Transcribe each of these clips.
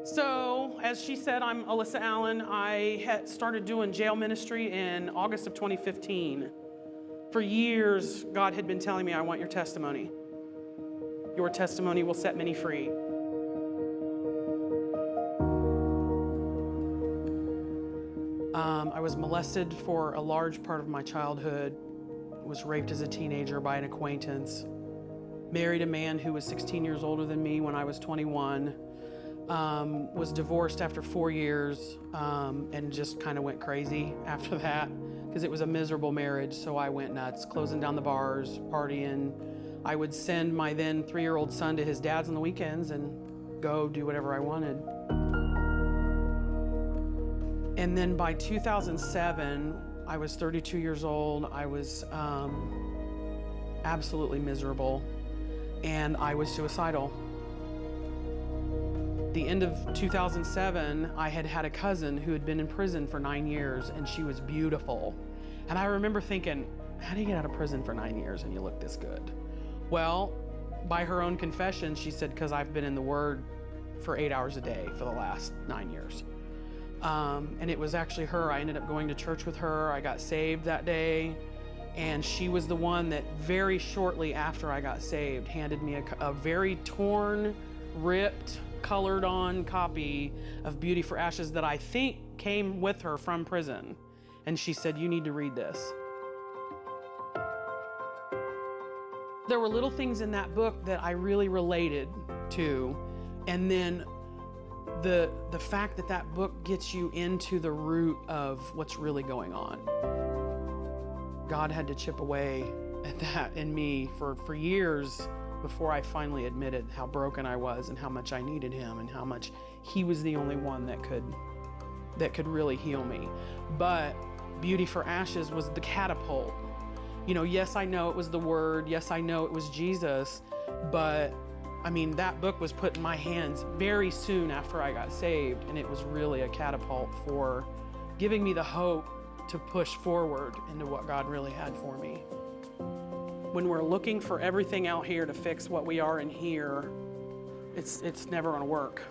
So, as she said, I'm Alyssa Allen. I had started doing jail ministry in August of 2015. For years, God had been telling me, I want your testimony. Your testimony will set many free. I was molested for a large part of my childhood, was raped as a teenager by an acquaintance, married a man who was 16 years older than me when I was 21, was divorced after 4 years, and just kind of went crazy after that because it was a miserable marriage. So I went nuts, closing down the bars, partying. I would send my then 3-year-old son to his dad's on the weekends and go do whatever I wanted. And then by 2007, I was 32 years old. I was absolutely miserable, and I was suicidal. The end of 2007, I had had a cousin who had been in prison for 9 years, and she was beautiful. And I remember thinking, how do you get out of prison for 9 years and you look this good? Well, by her own confession, she said, because I've been in the Word for 8 hours a day for the last 9 years. And it was actually her. I ended up going to church with her. I got saved that day. And she was the one that very shortly after I got saved handed me a very torn, ripped, colored on copy of Beauty for Ashes that I think came with her from prison. And she said, you need to read this. There were little things in that book that I really related to. And then the fact that that book gets you into the root of what's really going on. God had to chip away at that in me for years before I finally admitted how broken I was and how much I needed him and how much he was the only one that could really heal me. But Beauty for Ashes was the catapult. You know, yes, I know it was the Word. Yes, I know it was Jesus, but I mean, that book was put in my hands very soon after I got saved, and it was really a catapult for giving me the hope to push forward into what God really had for me. When we're looking for everything out here to fix what we are in here, it's never gonna work.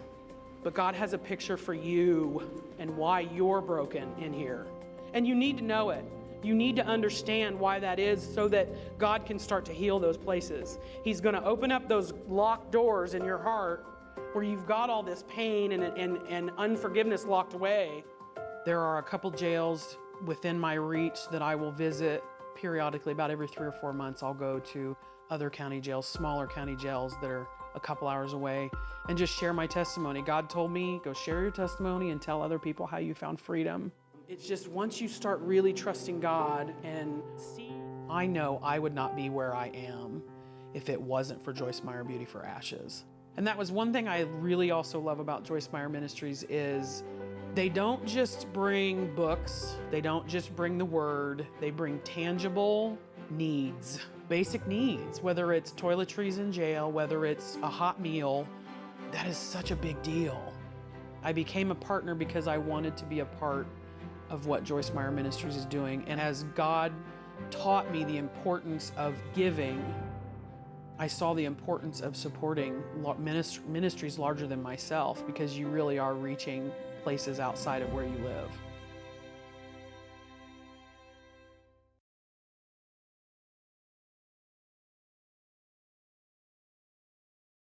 But God has a picture for you and why you're broken in here. And you need to know it. You need to understand why that is so that God can start to heal those places. He's gonna open up those locked doors in your heart where you've got all this pain and unforgiveness locked away. There are a couple jails within my reach that I will visit periodically. About every 3 or 4 months, I'll go to other county jails, smaller county jails that are a couple hours away, and just share my testimony. God told me, go share your testimony and tell other people how you found freedom. It's just once you start really trusting God and see, I know I would not be where I am if it wasn't for Joyce Meyer Beauty for Ashes. And that was one thing I really also love about Joyce Meyer Ministries is they don't just bring books, they don't just bring the Word, they bring tangible needs, basic needs, whether it's toiletries in jail, whether it's a hot meal. That is such a big deal. I became a partner because I wanted to be a part of what Joyce Meyer Ministries is doing. And as God taught me the importance of giving, I saw the importance of supporting ministries larger than myself, because you really are reaching places outside of where you live.